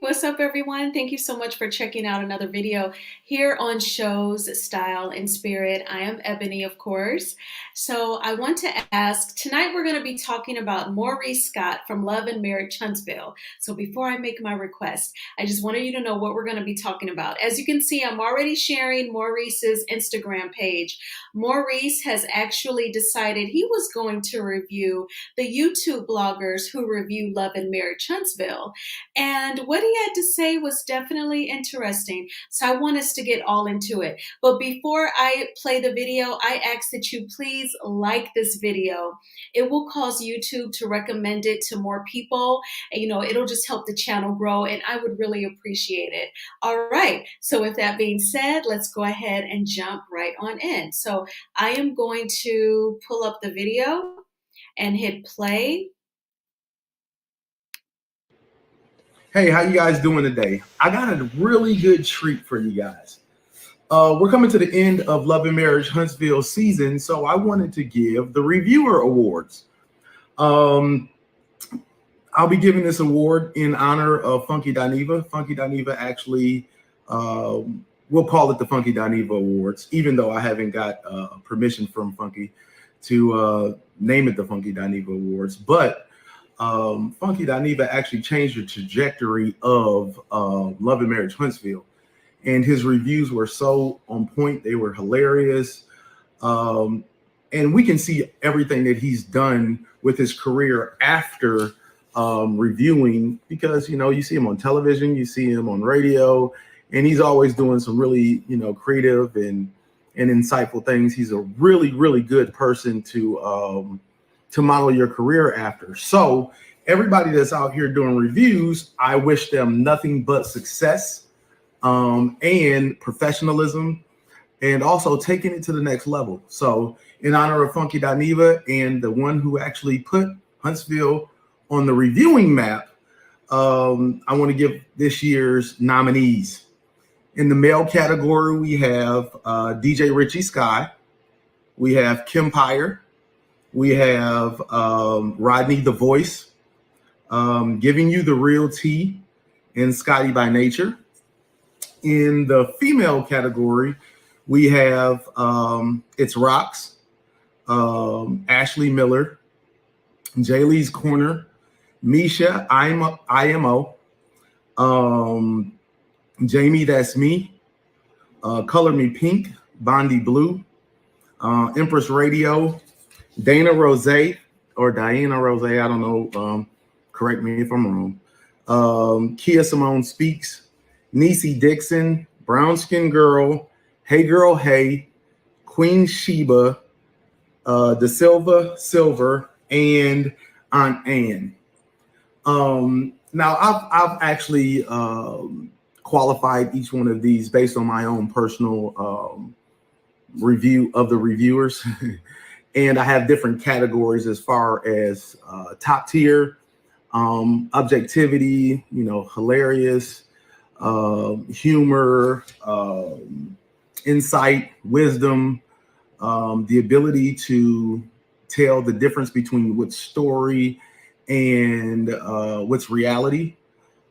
What's up, everyone? Thank you so much for checking out another video here on Shows, Style, and Spirit. I am Ebony, of course. So I want to ask, tonight we're going to be talking about Maurice Scott from Love Marriage Huntsville. So before I make my request, I just wanted you to know what we're going to be talking about. As you can see, I'm already sharing Maurice's Instagram page. Maurice has actually decided he was going to review the YouTube bloggers who review Love Marriage Huntsville. And what he had to say was definitely interesting. So I want us to get all into it. But before I play the video, I ask that you please like this video. It will cause YouTube to recommend it to more people. And, it'll just help the channel grow, and I would really appreciate it. All right. So with that being said, let's go ahead and jump right on in. So I am going to pull up the video and hit play. Hey, how you guys doing today? I got a really good treat for you guys. We're coming to the end of Love Marriage Huntsville season, so I wanted to give the Reviewer Awards. I'll be giving this award in honor of Funky Dineva. Funky Dineva actually, we'll call it the Funky Dineva Awards, even though I haven't got permission from Funky to name it the Funky Dineva Awards. But Funky Dineva actually changed the trajectory of Love and Marriage Huntsville, and his reviews were so on point. They were hilarious, and we can see everything that he's done with his career after reviewing, because you see him on television, you see him on radio, and he's always doing some really creative and insightful things. He's a really good person to model your career after. So everybody that's out here doing reviews, I wish them nothing but success and professionalism, and also taking it to the next level. So in honor of Funky Dineva and the one who actually put Huntsville on the reviewing map, I want to give this year's nominees. In the male category, we have DJ Richie Sky, we have Kim Pyre, we have Rodney the Voice, Giving You the Real Tea, and Scotty by Nature. In the female category, we have It's Rocks, Ashley Miller, Jaylee's Corner, Misha IMO, Jamie That's Me, Color Me Pink, Bondi Blue, Empress Radio, Diana Rose, I don't know, correct me if I'm wrong, Kia Simone Speaks, Niecy Dixon, Brown Skin Girl, Hey Girl Hey, Queen Sheba, Da Silver, and Aunt Anne. Now I've actually qualified each one of these based on my own personal review of the reviewers. And I have different categories as far as top tier, objectivity, hilarious, humor, insight, wisdom, the ability to tell the difference between what's story and what's reality,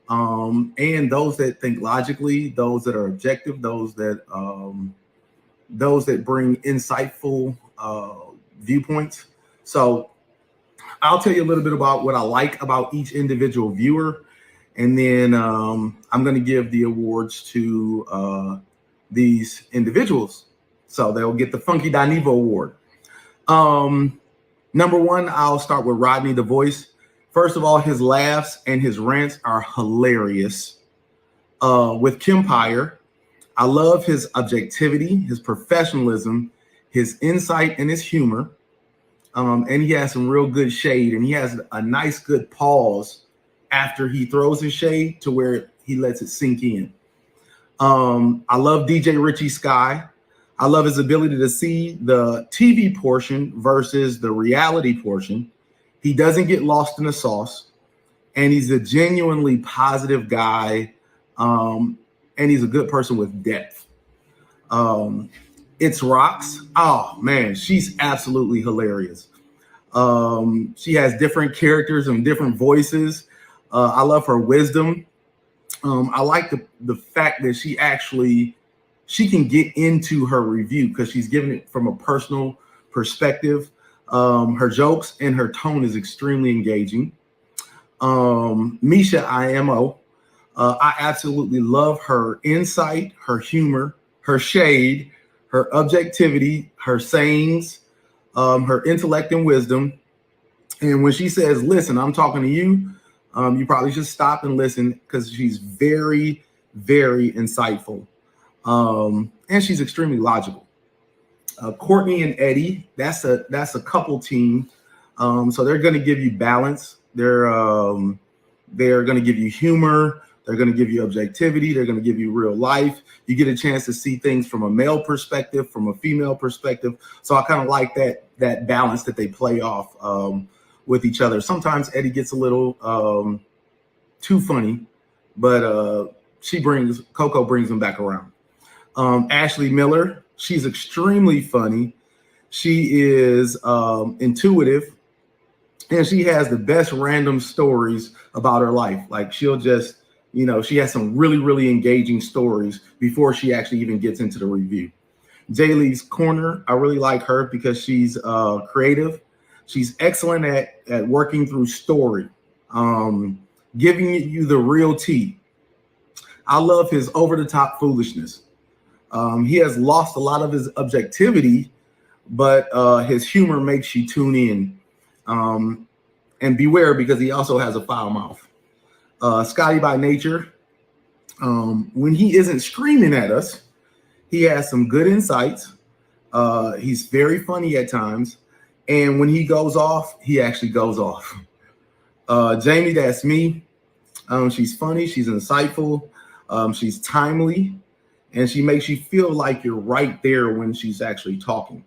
and those that think logically, those that are objective, those that bring insightful viewpoints. So I'll tell you a little bit about what I like about each individual viewer, and then I'm going to give the awards to these individuals, so they'll get the Funky Dineva Award. Number one, I'll start with Rodney the Voice. First of all, his laughs and his rants are hilarious. With Kim Pyre, I love his objectivity, his professionalism, his insight, and his humor. And he has some real good shade, and he has a nice, good pause after he throws his shade to where he lets it sink in. I love DJ Richie Sky. I love his ability to see the TV portion versus the reality portion. He doesn't get lost in the sauce, and he's a genuinely positive guy, and he's a good person with depth. It's Rocks. Oh man, she's absolutely hilarious. She has different characters and different voices. I love her wisdom. I like the fact that she can get into her review because she's giving it from a personal perspective. Her jokes and her tone is extremely engaging. Misha IMO, I absolutely love her insight, her humor, her shade, her objectivity, her sayings, her intellect and wisdom. And when she says, "Listen, I'm talking to you," you probably should stop and listen because she's very, very insightful. And she's extremely logical. Courtney and Eddie, that's a couple team. So they're going to give you balance. They're going to give you humor. They're going to give you objectivity. They're going to give you real life. You get a chance to see things from a male perspective, from a female perspective. So I kind of like that balance that they play off with each other. Sometimes Eddie gets a little too funny, but Coco brings him back around. Ashley Miller, she's extremely funny. She is intuitive, and she has the best random stories about her life. Like she'll just, she has some really, really engaging stories before she actually even gets into the review. Jaylee's Corner, I really like her because she's creative. She's excellent at working through story, giving you the real tea. I love his over-the-top foolishness. He has lost a lot of his objectivity, but his humor makes you tune in. And beware because he also has a foul mouth. Scotty by nature, when he isn't screaming at us, he has some good insights. He's very funny at times. And when he goes off, he actually goes off. Jamie, that's me. She's funny. She's insightful. She's timely. And she makes you feel like you're right there when she's actually talking.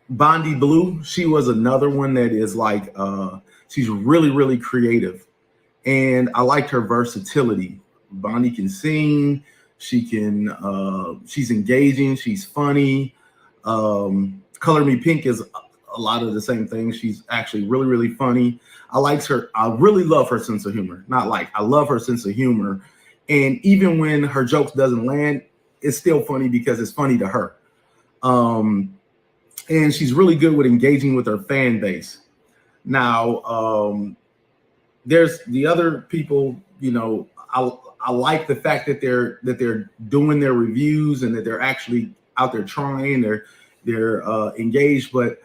Bondi Blue, she was another one that is like, she's really, really creative. And I liked her versatility. Bondi can sing. She's engaging. She's funny. Color Me Pink is a lot of the same things. She's actually really, really funny. I really love her sense of humor. I love her sense of humor. And even when her jokes doesn't land, it's still funny because it's funny to her. And she's really good with engaging with her fan base. Now, there's the other people, I like the fact that they're doing their reviews and that they're actually out there trying, they're engaged, but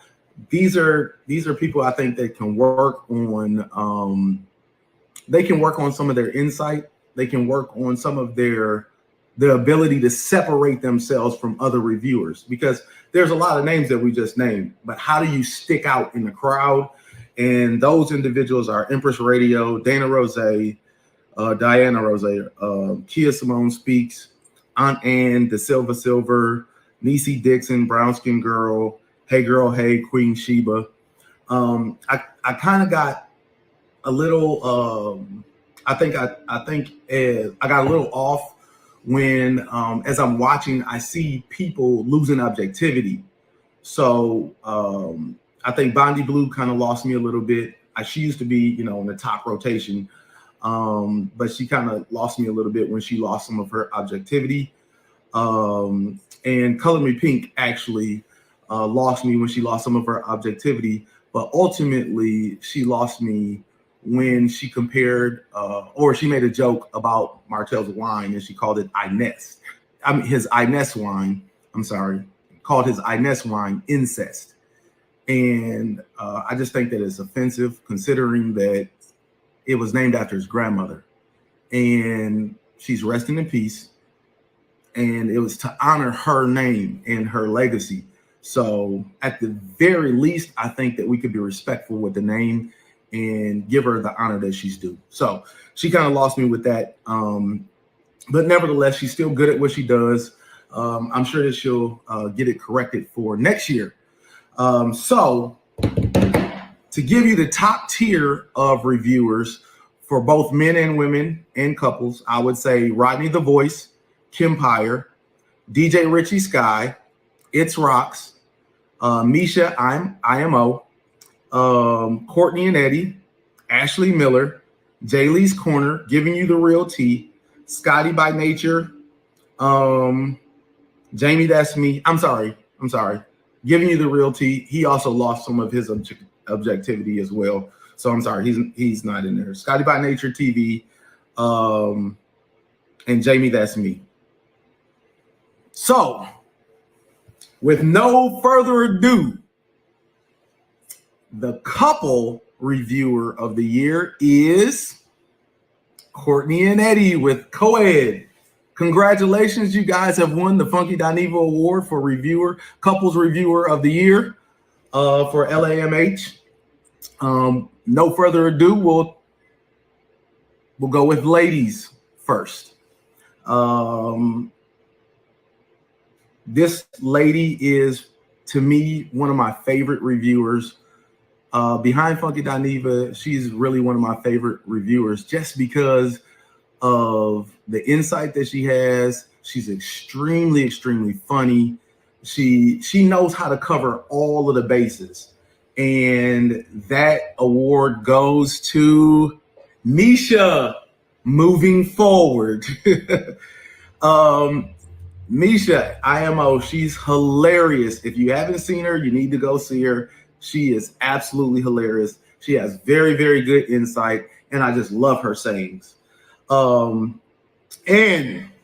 these are people I think that can work on some of their insight. They can work on some of the ability to separate themselves from other reviewers, because there's a lot of names that we just named, but how do you stick out in the crowd? And those individuals are Empress Radio, Dana Rose, Diana Rose, Kia Simone Speaks, Aunt Ann, Da Silva, Niecy Dixon, Brown Skin Girl, Hey Girl, Hey, Queen Sheba. I kind of got a little, I got a little off when, as I'm watching, I see people losing objectivity. So I think Bondi Blue kind of lost me a little bit. She used to be, in the top rotation, but she kind of lost me a little bit when she lost some of her objectivity. And Color Me Pink actually lost me when she lost some of her objectivity, but ultimately she lost me when she compared or she made a joke about Martell's wine and she called it Inez. His Inez wine, called his Inez wine incest. And I just think that it's offensive considering that it was named after his grandmother and she's resting in peace. And it was to honor her name and her legacy. So at the very least, I think that we could be respectful with the name and give her the honor that she's due. So she kind of lost me with that. But nevertheless, she's still good at what she does. I'm sure that she'll get it corrected for next year. So to give you the top tier of reviewers for both men and women and couples, I would say Rodney the Voice, Kim Pyre, DJ Richie Sky, It's Rocks, Misha IMO, Courtney and Eddie, Ashley Miller, Jaylee's Corner, Giving You the Real Tea, Scotty by Nature, um, Jamie, that's me. I'm sorry. Giving You the Real Tea. He also lost some of his objectivity as well. So I'm sorry, he's not in there. Scotty by Nature TV, um, and Jamie, that's me. So, with no further ado, the couple reviewer of the year is Courtney and Eddie with Coed. Congratulations, you guys have won the Funky Dineva Award for couples reviewer of the year for LAMH. No further ado, we'll go with ladies first. This lady is, to me, one of my favorite reviewers. Behind Funky Dineva, she's really one of my favorite reviewers just because of the insight that she has. She's extremely, extremely funny. She knows how to cover all of the bases. And that award goes to Misha, moving forward. Misha, IMO, she's hilarious. If you haven't seen her, you need to go see her. She is absolutely hilarious. She has very, very good insight, and I just love her sayings. And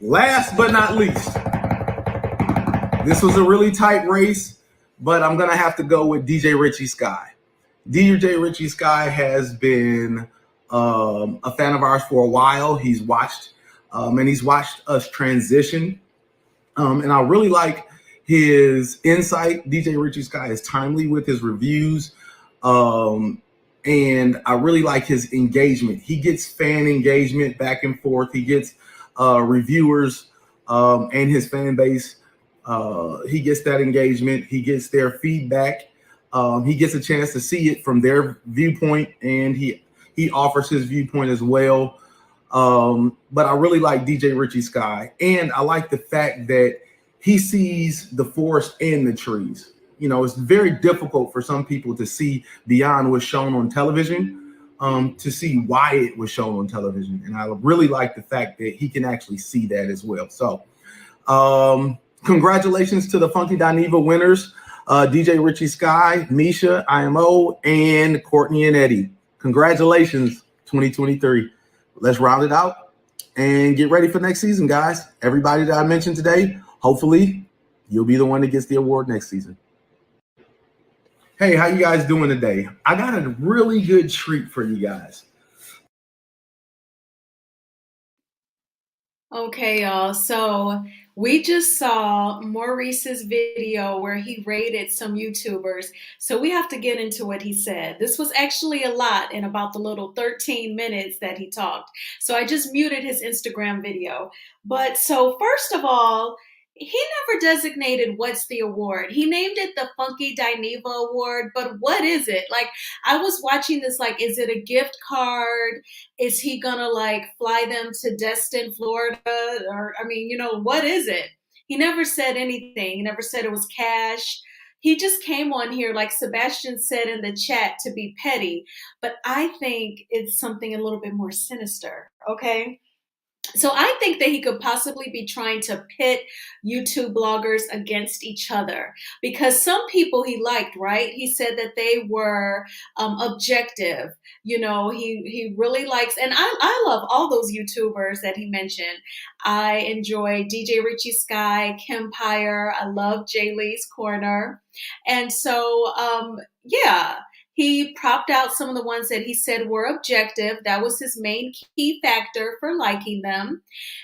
last but not least, this was a really tight race, but I'm going to have to go with DJ Richie Sky. DJ Richie Sky has been a fan of ours for a while. He's watched us transition. And I really like his insight. DJ Richie Sky is timely with his reviews. And I really like his engagement. He gets fan engagement back and forth. He gets reviewers and his fan base. He gets that engagement. He gets their feedback. He gets a chance to see it from their viewpoint, and he offers his viewpoint as well. But I really like DJ Richie Sky, and I like the fact that he sees the forest and the trees. You know, it's very difficult for some people to see beyond what's shown on television, to see why it was shown on television. And I really like the fact that he can actually see that as well. So congratulations to the Funky Dineva winners, DJ Richie Sky, Misha, IMO, and Courtney and Eddie. Congratulations, 2023. Let's round it out and get ready for next season, guys. Everybody that I mentioned today, hopefully you'll be the one that gets the award next season. Hey, how you guys doing today? I got a really good treat for you guys. Okay, y'all. So we just saw Maurice's video where he rated some YouTubers. So we have to get into what he said. This was actually a lot in about the little 13 minutes that he talked. So I just muted his Instagram video. But so first of all, he never designated what's the award. He named it the Funky Dineva Award, but what is it? Like, I was watching this, like, is it a gift card? Is he gonna like fly them to Destin, Florida? Or, I mean, what is it? He never said anything. He never said it was cash. He just came on here, like Sebastian said in the chat, to be petty. But I think it's something a little bit more sinister, okay? So I think that he could possibly be trying to pit YouTube bloggers against each other, because some people he liked, right? He said that they were objective. He really likes, and I love all those YouTubers that he mentioned. I enjoy DJ Richie Sky, Kempire. I love Jaylee's Corner. And so, yeah. He propped out some of the ones that he said were objective. That was his main key factor for liking them.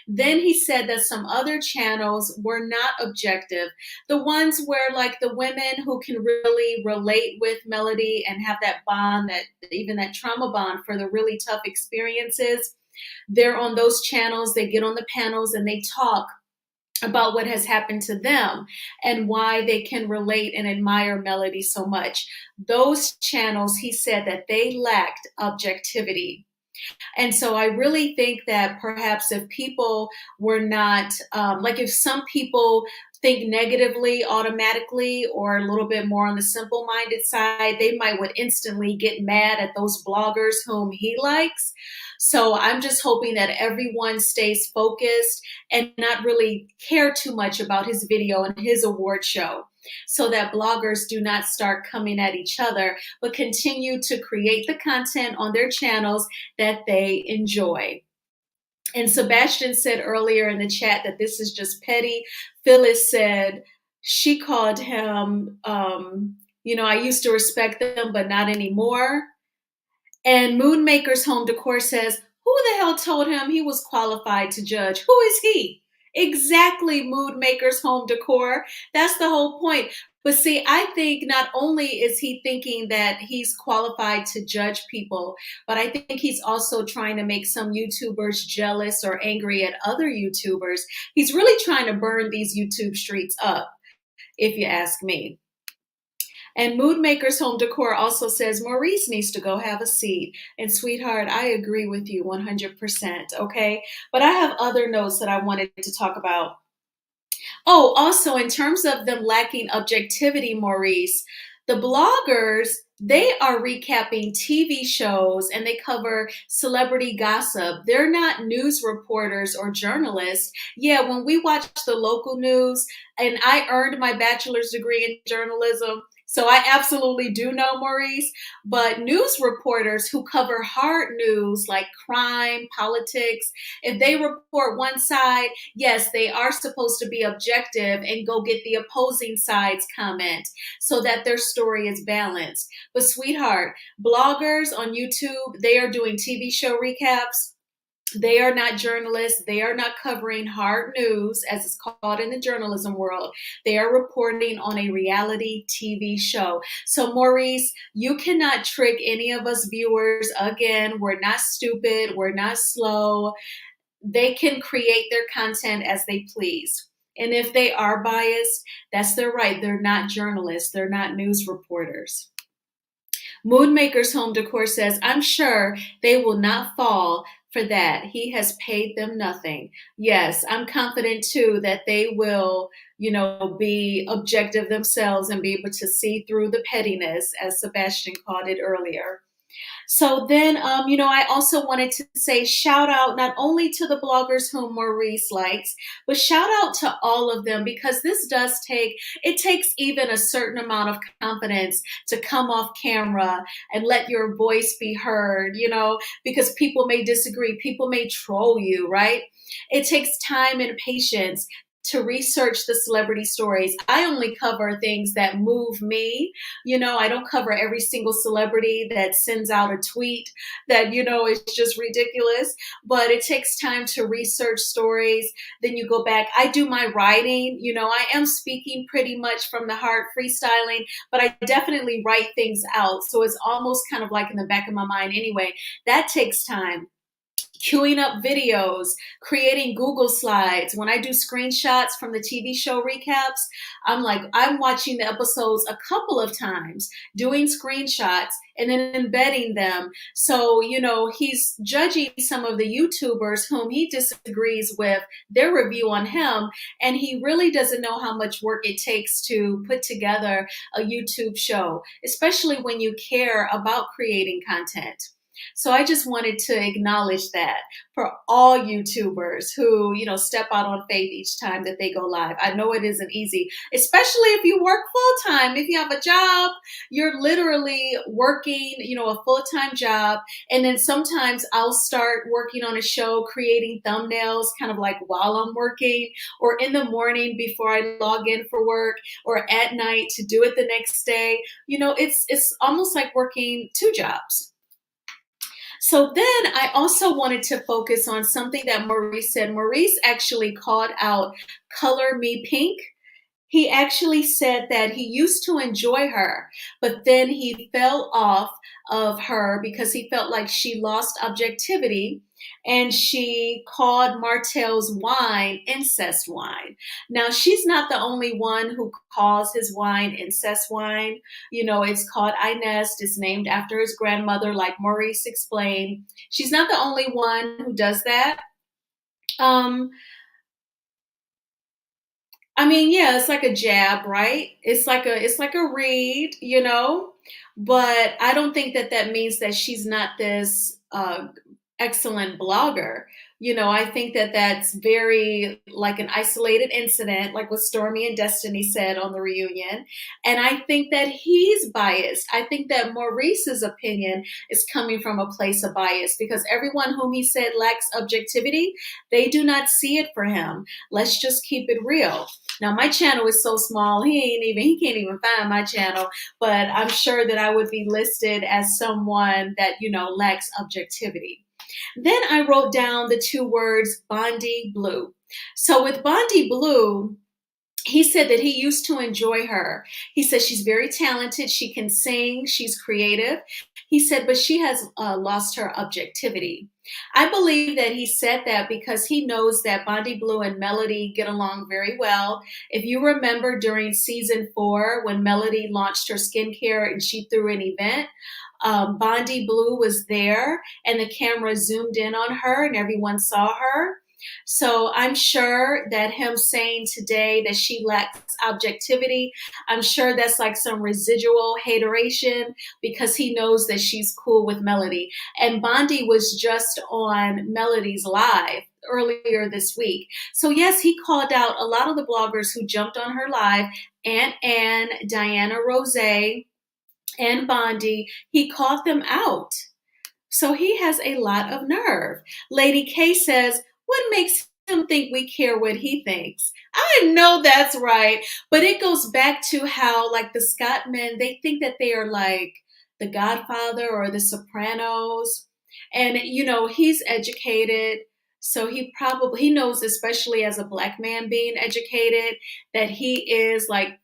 Then he said that some other channels were not objective. The ones where, like, the women who can really relate with Melody and have that bond, that even that trauma bond for the really tough experiences, they're on those channels. They get on the panels and they talk about what has happened to them and why they can relate and admire Melody so much. Those channels, he said that they lacked objectivity. And so I really think that perhaps if people were not, like if some people think negatively automatically or a little bit more on the simple minded side, they would instantly get mad at those bloggers whom he likes. So I'm just hoping that everyone stays focused and not really care too much about his video and his award show, so that bloggers do not start coming at each other, but continue to create the content on their channels that they enjoy. And Sebastian said earlier in the chat that this is just petty. Phyllis said she called him, I used to respect them, but not anymore. And Moonmaker's Home Decor says, who the hell told him he was qualified to judge? Who is he? Exactly, Moonmaker's Home Decor. That's the whole point. But see, I think not only is he thinking that he's qualified to judge people, but I think he's also trying to make some YouTubers jealous or angry at other YouTubers. He's really trying to burn these YouTube streets up, if you ask me. And Moodmaker's Home Decor also says Maurice needs to go have a seat. And sweetheart, I agree with you 100%. Okay. But I have other notes that I wanted to talk about. Oh, also, in terms of them lacking objectivity, Maurice, the bloggers, they are recapping TV shows and they cover celebrity gossip. They're not news reporters or journalists. Yeah, when we watch the local news, and I earned my bachelor's degree in journalism, so I absolutely do know Maurice, but news reporters who cover hard news like crime, politics, if they report one side, yes, they are supposed to be objective and go get the opposing side's comment so that their story is balanced. But sweetheart, bloggers on YouTube, they are doing TV show recaps. They are not journalists. They are not covering hard news, as it's called in the journalism world. They are reporting on a reality TV show. So, Maurice, you cannot trick any of us viewers. Again, we're not stupid. We're not slow. They can create their content as they please. And if they are biased, that's their right. They're not journalists. They're not news reporters. Moonmaker's Home Decor says, I'm sure they will not fall for that. He has paid them nothing. Yes, I'm confident too that they will, be objective themselves and be able to see through the pettiness, as Sebastian called it earlier. So then, I also wanted to say shout out not only to the bloggers whom Maurice likes, but shout out to all of them, because it takes even a certain amount of confidence to come off camera and let your voice be heard, because people may disagree, people may troll you, right? It takes time and patience to research the celebrity stories. I only cover things that move me. I don't cover every single celebrity that sends out a tweet that, is just ridiculous. But it takes time to research stories. Then you go back. I do my writing. I am speaking pretty much from the heart, freestyling, but I definitely write things out. So it's almost kind of like in the back of my mind anyway. That takes time. Queuing up videos, creating Google slides. When I do screenshots from the TV show recaps, I'm watching the episodes a couple of times, doing screenshots and then embedding them. So, he's judging some of the YouTubers whom he disagrees with their review on him. And he really doesn't know how much work it takes to put together a YouTube show, especially when you care about creating content. So I just wanted to acknowledge that for all YouTubers who, step out on faith each time that they go live. I know it isn't easy, especially if you work full time. If you have a job, you're literally working, a full-time job. And then sometimes I'll start working on a show, creating thumbnails kind of like while I'm working, or in the morning before I log in for work, or at night to do it the next day. It's almost like working two jobs. So then I also wanted to focus on something that Maurice said. Maurice actually called out Color Me Pink. He actually said that he used to enjoy her, but then he fell off of her because he felt like she lost objectivity, and she called Martell's wine incest wine. Now, she's not the only one who calls his wine incest wine. It's called Inest. It's named after his grandmother, like Maurice explained. She's not the only one who does that. I mean, yeah, it's like a jab, right? It's like a read, but I don't think that that means that she's not this excellent blogger. I think that that's very like an isolated incident, like what Stormy and Destiny said on the reunion. And I think that he's biased. I think that Maurice's opinion is coming from a place of bias because everyone whom he said lacks objectivity, they do not see it for him. Let's just keep it real. Now my channel is so small, he can't even find my channel, but I'm sure that I would be listed as someone that, lacks objectivity. Then I wrote down the two words Bondi Blue. So with Bondi Blue, he said that he used to enjoy her. He said she's very talented, she can sing, she's creative. He said, but she has lost her objectivity. I believe that he said that because he knows that Bondi Blue and Melody get along very well. If you remember during season 4, when Melody launched her skincare and she threw an event, Bondi Blue was there and the camera zoomed in on her and everyone saw her. So I'm sure that him saying today that she lacks objectivity, I'm sure that's like some residual hateration because he knows that she's cool with Melody. And Bondi was just on Melody's live earlier this week. So yes, he called out a lot of the bloggers who jumped on her live, Aunt Ann, Diana Rose, and Bondi. He called them out. So he has a lot of nerve. Lady K says, what makes him think we care what he thinks? I know that's right. But it goes back to how, like, the Scott men, they think that they are like the Godfather or the Sopranos. And, he's educated. So he knows, especially as a black man being educated, that he is like,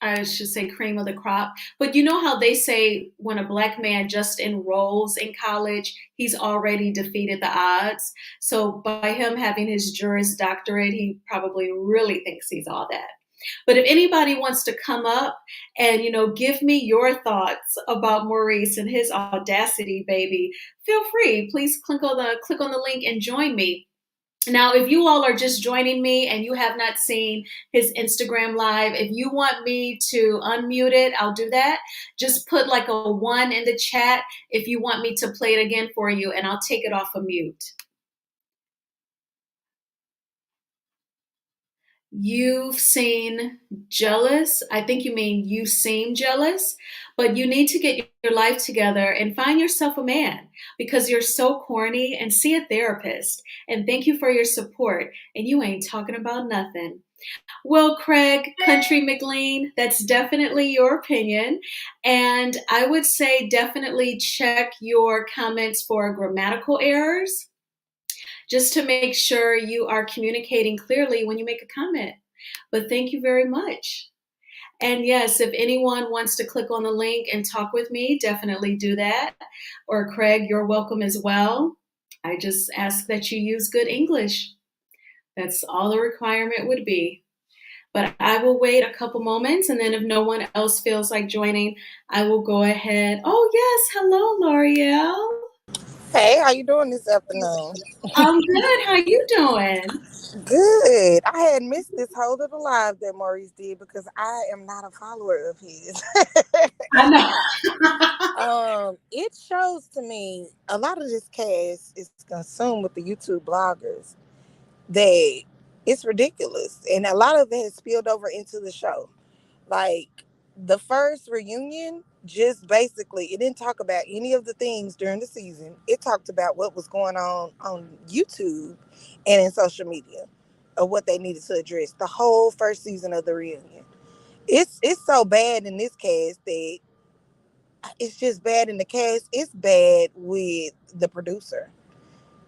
I should say cream of the crop. But you know how they say when a black man just enrolls in college, he's already defeated the odds. So by him having his Juris Doctorate, he probably really thinks he's all that. But if anybody wants to come up and, give me your thoughts about Maurice and his audacity, baby, feel free. Please click on the link and join me. Now, if you all are just joining me and you have not seen his Instagram live, if you want me to unmute it, I'll do that. Just put like a 1 in the chat if you want me to play it again for you, and I'll take it off of mute. You've seen jealous. I think you mean you seem jealous, but you need to get your life together and find yourself a man because you're so corny, and see a therapist. And thank you for your support. And you ain't talking about nothing. Well, Craig Country McLean, that's definitely your opinion. And I would say definitely check your comments for grammatical errors just to make sure you are communicating clearly when you make a comment. But thank you very much. And yes, if anyone wants to click on the link and talk with me, definitely do that. Or Craig, you're welcome as well. I just ask that you use good English. That's all the requirement would be. But I will wait a couple moments, and then if no one else feels like joining, I will go ahead. Oh yes, hello, L'Oreal. Hey, how you doing this afternoon? I'm good. How you doing? Good. I had missed this whole little live that Maurice did because I am not a follower of his. I know. It shows to me a lot of this cast is consumed with the YouTube bloggers. They It's ridiculous, and a lot of it has spilled over into the show. Like the first reunion, just basically, it didn't talk about any of the things during the season. It talked about what was going on YouTube and in social media, or what they needed to address. The whole first season of the reunion, it's so bad in this cast that it's just bad in the cast. It's bad with the producer.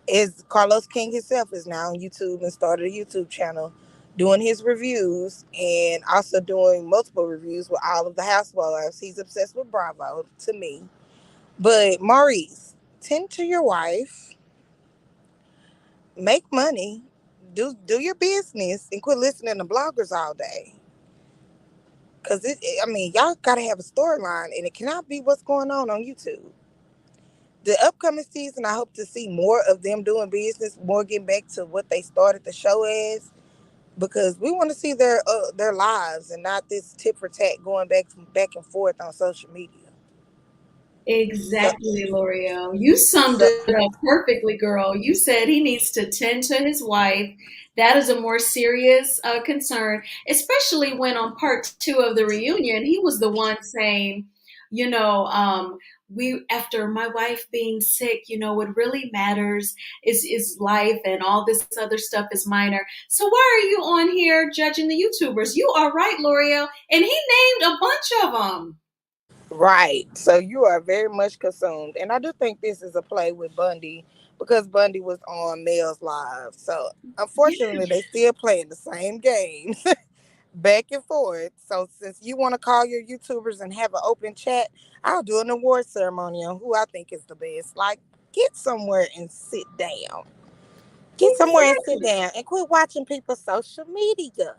Is Carlos King himself is now on YouTube and started a YouTube channel doing his reviews and also doing multiple reviews with all of the housewives. He's obsessed with Bravo to me. But Maurice, tend to your wife, make money, do your business, and quit listening to bloggers all day. Cause y'all gotta have a storyline, and it cannot be what's going on YouTube. The upcoming season, I hope to see more of them doing business, more getting back to what they started the show as. because we want to see their lives and not this tit for tat going back and forth on social media. So, Exactly, L'Oreal. You summed so it up perfectly, girl. You said he needs to tend to his wife. That is a more serious concern, especially when on part two of the reunion, he was the one saying, you know, we after my wife being sick, what really matters is life, and all this other stuff is minor. So why are you on here judging the YouTubers? You are right, L'Oreal, and he named a bunch of them. right. So you are very much consumed. And I do think this is a play with Bundy because Bundy was on Mel's Live. So unfortunately, they still playing the same games back and forth. So since you want to call your YouTubers and have an open chat, I'll do an award ceremony on who I think is the best. Like, get somewhere and sit down. Get somewhere and sit Exactly. down and quit watching people's social media.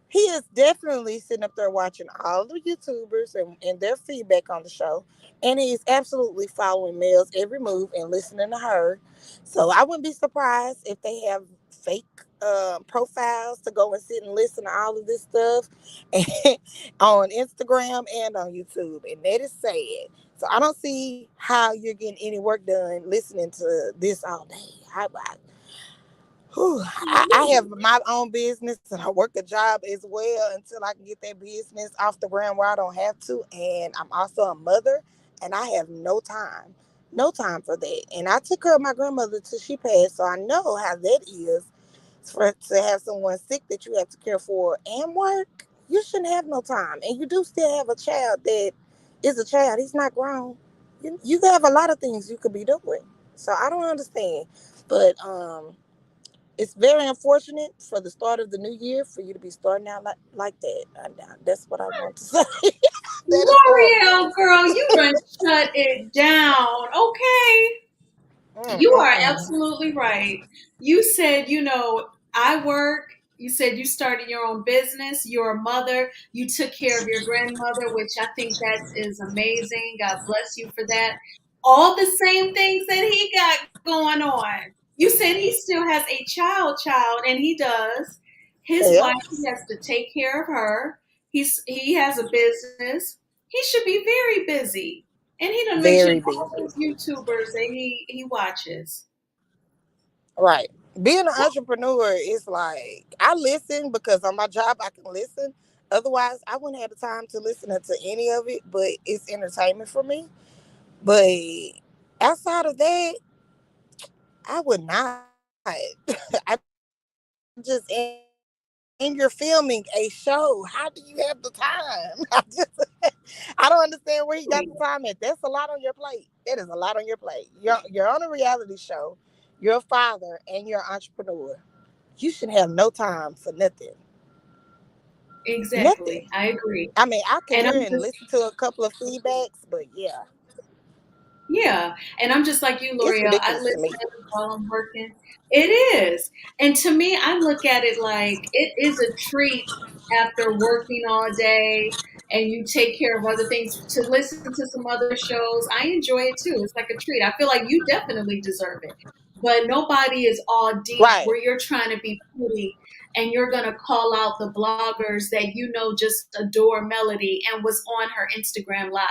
He is definitely sitting up there watching all the YouTubers and their feedback on the show. And he is absolutely following Mel's every move and listening to her. So I wouldn't be surprised if they have fake profiles to go and sit and listen to all of this stuff on Instagram and on YouTube. And that is sad. So I don't see how you're getting any work done listening to this all day. Whew, I have my own business and I work a job as well until I can get that business off the ground where I don't have to. And I'm also a mother and I have no time for that. And I took care of my grandmother till she passed, so I know how that is for to have someone sick that you have to care for and work. You shouldn't have no time, and you do still have a child that is a child. He's not grown. You have a lot of things you could be doing. So I don't understand, but it's very unfortunate for the start of the new year for you to be starting out like that. That's what I want to say. That is horrible. L'Oreal, girl, you done shut it down. Okay. You are Mm-mm-mm. absolutely right. You said, I work. You said you started your own business. You're a mother. You took care of your grandmother, which I think that is amazing. God bless you for that. All the same things that he got going on. You said he still has a child, and he does. His wife, Yep, he has to take care of her. He has a business. He should be very busy. And he done mentioned very all busy. those YouTubers that he watches. Right. Being an entrepreneur is like I listen because on my job I can listen. Otherwise, I wouldn't have the time to listen to any of it. But it's entertainment for me. But outside of that, I would not. I just and you're filming a show. How do you have the time? I don't understand where he got the time at. That's a lot on your plate. That is a lot on your plate. You're on a reality show. You're a father and you're an entrepreneur. You should have no time for nothing. Nothing. Exactly. I agree. I mean, I can And I'm hear and just listen to a couple of feedbacks, but yeah, Yeah, and I'm just like you, it's L'Oreal. I ridiculous to listen me. while I'm working. It is. And to me, I look at it like it is a treat after working all day and you take care of other things to listen to some other shows. I enjoy it too. It's like a treat. I feel like you definitely deserve it. But nobody is all deep Right. where you're trying to be pretty and you're going to call out the bloggers that just adore Melody and was on her Instagram live.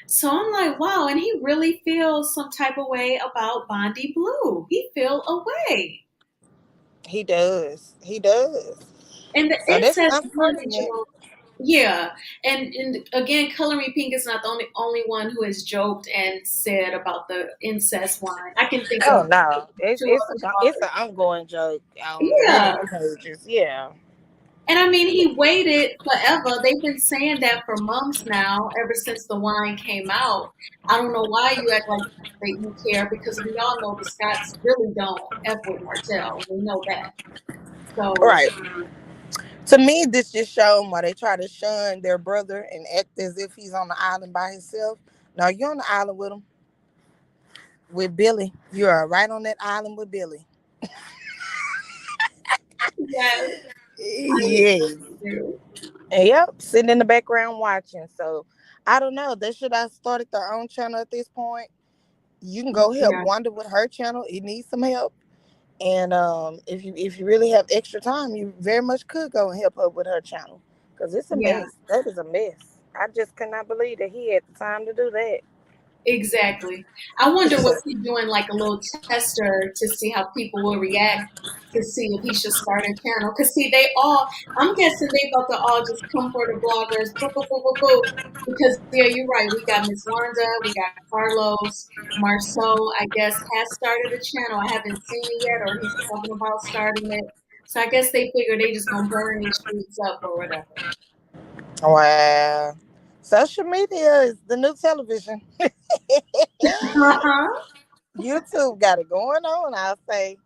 So I'm like, wow, and he really feels some type of way about Bondi Blue. He feel a way. He does. He does. And the So that's incest one that unfortunate. yeah. And again, Color Me Pink is not the only one who has joked and said about the incest wine. I can think Oh of no, two other it's an bloggers. ongoing joke on many Yeah. pages. Yeah. And I mean, he waited forever. They've been saying that for months now, ever since the wine came out. I don't know why you act like that you care because we all know the Scots really don't F with Martell. We know that. So Right. To me, this just showed why they try to shun their brother and act as if he's on the island by himself. No, you're on the island with Billy. You are right on that island with Billy. yes, I Yes. do. Yep. Sitting in the background watching. So I don't know. They should have started their own channel at this point. You can go help Yeah, Wanda with her channel. It needs some help. And if you really have extra time, you very much could go and help her with her channel, because it's a Yeah. mess. That is a mess. I just cannot believe that he had the time to do that. Exactly. I wonder was he doing like a little tester to see how people will react to see if he should start a channel. Cause see, they all, I'm guessing they about to all just come for the bloggers, boo, boo, boo, boo, boo. Because yeah, you're right. We got Miss Wanda, we got Carlos, Marceau, I guess, has started a channel. I haven't seen it yet, or he's talking about starting it. So I guess they figure they just gonna burn these streets up or whatever. Wow. Social media is the new television. Uh-huh. YouTube got it going on, I'll say.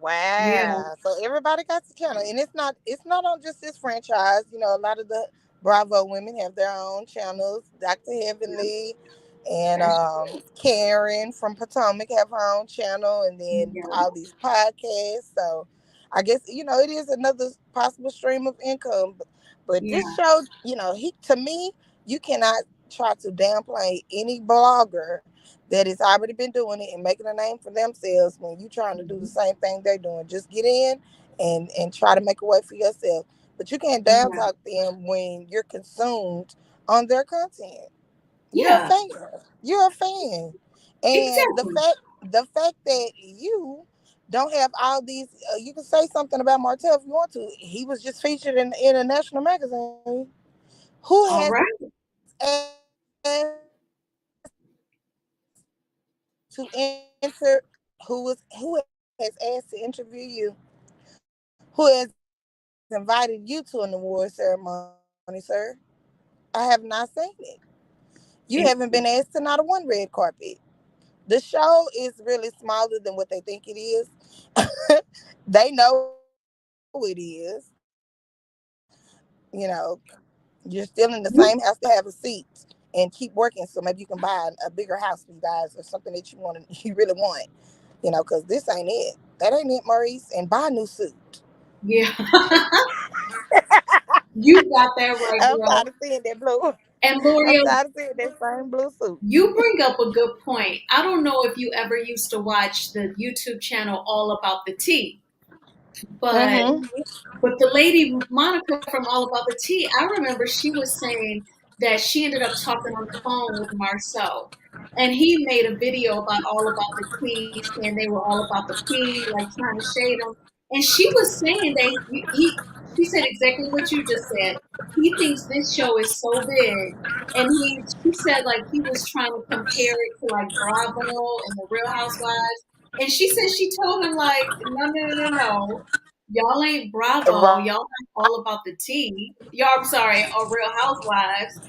Yeah. Wow. So everybody got the channel. And it's not on just this franchise. A lot of the Bravo women have their own channels. Dr. Heavenly and That's true. Karen from Potomac have her own channel, and then Yeah. all these podcasts. So I guess, it is another possible stream of income. But Yeah. this show, he to me, you cannot try to downplay any blogger that has already been doing it and making a name for themselves when you trying to do the Mhm. same thing they're doing. Just get in and try to make a way for yourself. But you can't down Yeah. talk them when you're consumed on their content. You're a Yeah. fan. You're a fan. And the Exactly. fact the fact that you don't have all these, you can say something about Martell if you want to. He was just featured in a national magazine. Who has All right. asked to enter? Who has asked to interview you? Who has invited you to an award ceremony, sir? I have not seen it. You haven't been asked to not a one red carpet. The show is really smaller than what they think it is. They know it is. You're still in the same house to have a seat and keep working. So maybe you can buy a bigger house for you guys or something that you really want. Because this ain't it. That ain't it, Maurice. And buy a new suit. Yeah. You got that I'm right, tired of girl. seeing that blue. And I'm L'Oreal, tired of seeing that same blue suit. you bring up a good point. I don't know if you ever used to watch the YouTube channel All About the Tea, but Mm-hmm. But the lady Monica from All About the Tea, I remember she was saying that she ended up talking on the phone with Marceau. And he made a video about All About the Tea, saying they were all about the tea, like trying to shade them. And she was saying that she said exactly what you just said. He thinks this show is so big. And she said like he was trying to compare it to like Bravo and the Real Housewives. And she said she told him like, no, no, no, no, no. Y'all ain't Bravo. Y'all Right. not all about the tea. Y'all, I'm sorry, are Real Housewives.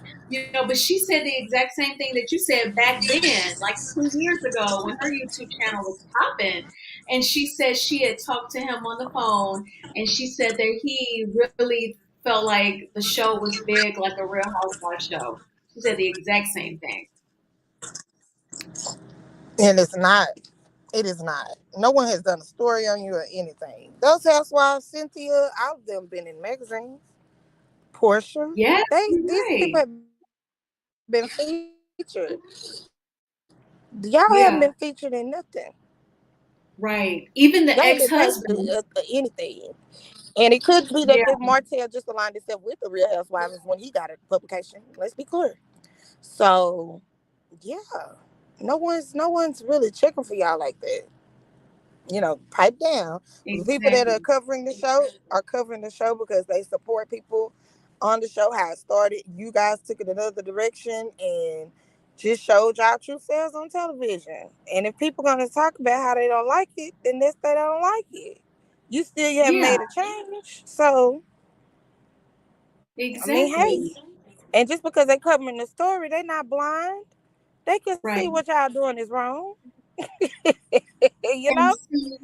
But she said the exact same thing that you said back then, like 2 years ago when her YouTube channel was popping. And she said she had talked to him on the phone and she said that he really felt like the show was big, like a Real Housewives show. She said the exact same thing. And it's not. It is not. No one has done a story on you or anything. Those housewives, Cynthia, all of them been in magazines. Portia, Yeah, you're these right. people have been featured. Y'all haven't been featured in nothing. Yeah, right. Y'all Even ain't the been paid ex to do husband. anything. And it could be that Yeah, the Martell just aligned itself with the Real Housewives when he got a publication. Let's be clear. So yeah, no one's really checking for y'all like that. Pipe down. The people that are exactly. covering the show are covering the show because they support people on the show, how it started. You guys took it another direction and just showed y'all true selves on television. And if people gonna talk about how they don't like it, then that's they don't like it. You haven't Yeah, made a change. So I mean, exactly. hey. And just because they covering the story, they not blind. They can see Right. what y'all doing is wrong. you And know? see,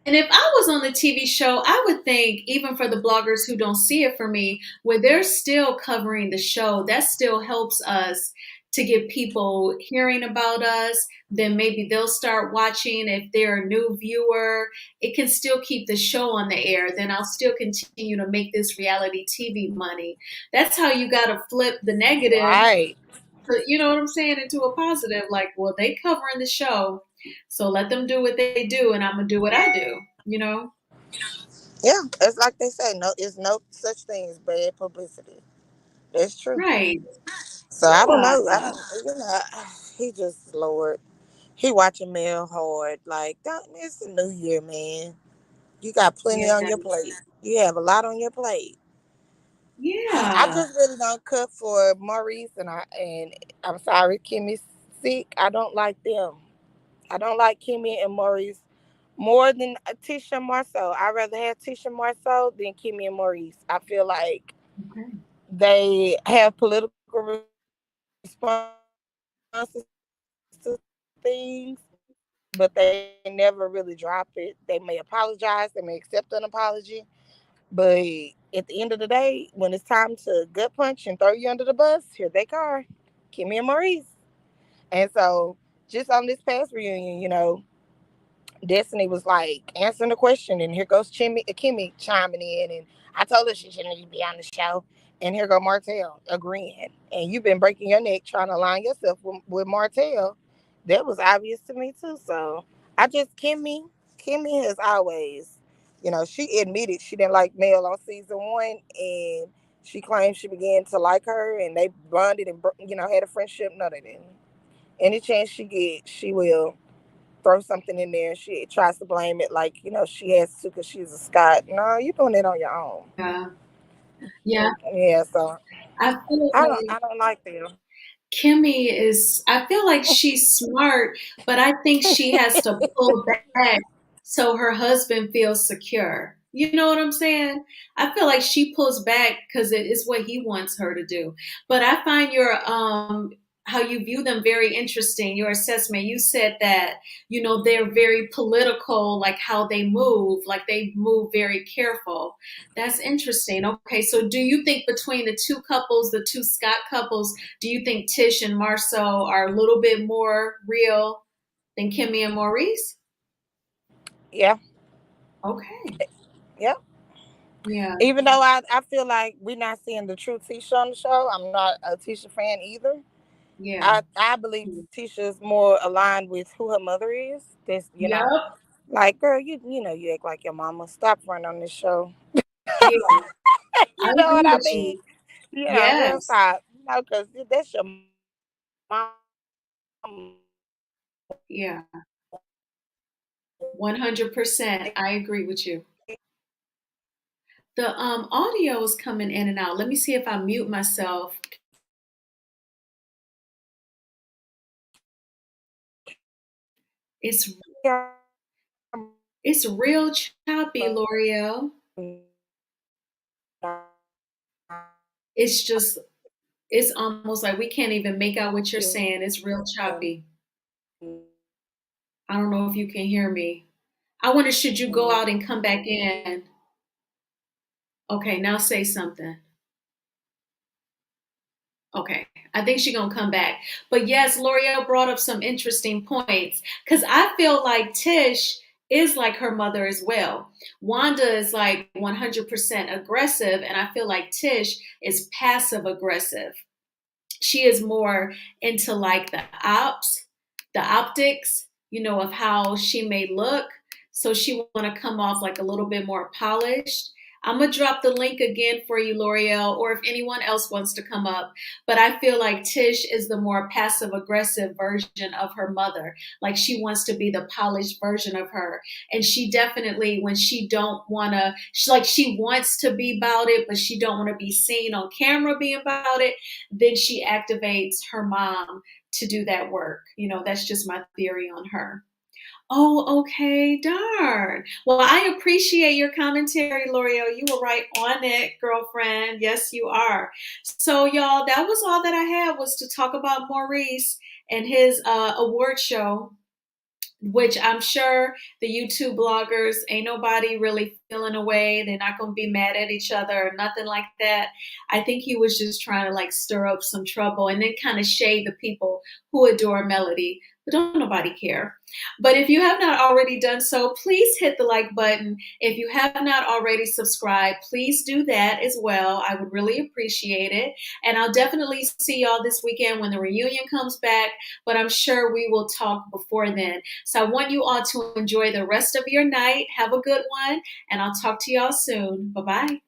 and if I was on the TV show, I would think, even for the bloggers who don't see it for me, when they're still covering the show, that still helps us to get people hearing about us. Then maybe they'll start watching. If they're a new viewer, it can still keep the show on the air. Then I'll still continue to make this reality TV money. That's how you got to flip the negative, Right. you know what I'm saying, into a positive. Like, well, they covering the show, so let them do what they do, and I'm gonna do what I do. you know? Yeah, it's like they say, no, it's no such thing as bad publicity. That's true. Right. So I don't Yeah. know. He just Lord. He watching Mel hard. Like, it's a new year, man. You got plenty on Yeah. your plate. You have a lot on your plate. I Yeah. just really don't cook for Maurice and I'm sorry, Kimmy's sick. I don't like them. I don't like Kimmy and Maurice more than Tisha and Marceau. I'd rather have Tisha and Marceau than Kimmy and Maurice. I feel like Okay. they have political responses to things, but they never really drop it. They may apologize, they may accept an apology, but at the end of the day, when it's time to gut punch and throw you under the bus, here they are, Kimmy and Maurice. And so, just on this past reunion, Destiny was like answering the question, and here goes Kimmy chiming in, and I told her she shouldn't even be on the show, and here go Martell agreeing, and you've been breaking your neck trying to align yourself with Martell. That was obvious to me too. So I just Kimmy has always, she admitted she didn't like Mel on season one, and she claimed she began to like her, and they bonded and had a friendship. No, they didn't. Any chance she gets, she will throw something in there. She tries to blame it like, she has to because she's a Scott. No, you're doing it on your own. Yeah. Yeah. Yeah, so I feel I don't like I don't like them. Kimmy is, I feel like she's smart, but I think she has to pull back so her husband feels secure. You know what I'm saying? I feel like she pulls back because it is what he wants her to do. But I find your how you view them very interesting. Your assessment. You said that, they're very political, like how they move very careful. That's interesting. Okay, so do you think between the two couples, the two Scott couples, do you think Tish and Marceau are a little bit more real than Kimmy and Maurice? Yeah, Okay. yeah. Yeah. Even though I feel like we're not seeing the true Tisha on the show, I'm not a Tisha fan either. Yeah. I believe Tisha's more aligned with who her mother is. Yep. Like, girl, you act like your mama. Stop running on this show. Yeah. I You know agree what I with mean? you. Girl, Yes. stop. No, because that's your mom. Yeah. 100%. I agree with you. The audio is coming in and out. Let me see if I mute myself. It's it's real choppy, L'Oreal. It's just it's almost like we can't even make out what you're saying. It's real choppy. I don't know if you can hear me. I wonder, should you go out and come back in? Okay, now say something. Okay, I think she's gonna come back. But yes, L'Oreal brought up some interesting points because I feel like Tish is like her mother as well. Wanda is like 100% aggressive, and I feel like Tish is passive aggressive. She is more into like the optics, of how she may look. So she want to come off like a little bit more polished. I'm gonna drop the link again for you, L'Oreal, or if anyone else wants to come up. But I feel like Tish is the more passive aggressive version of her mother. Like she wants to be the polished version of her. And she definitely, when she don't wanna, she wants to be about it, but she don't want to be seen on camera being about it, then she activates her mom to do that work. That's just my theory on her. Oh, okay, darn. Well, I appreciate your commentary, L'Oreal. You were right on it, girlfriend. Yes, you are. So, y'all, that was all that I had was to talk about Maurice and his award show, which I'm sure the YouTube bloggers ain't nobody really feeling away. They're not going to be mad at each other or nothing like that. I think he was just trying to like stir up some trouble and then kind of shade the people who adore Melody. but don't nobody care. But if you have not already done so, please hit the like button. If you have not already subscribed, please do that as well. I would really appreciate it. And I'll definitely see y'all this weekend when the reunion comes back, but I'm sure we will talk before then. So I want you all to enjoy the rest of your night. Have a good one, and I'll talk to y'all soon. Bye-bye.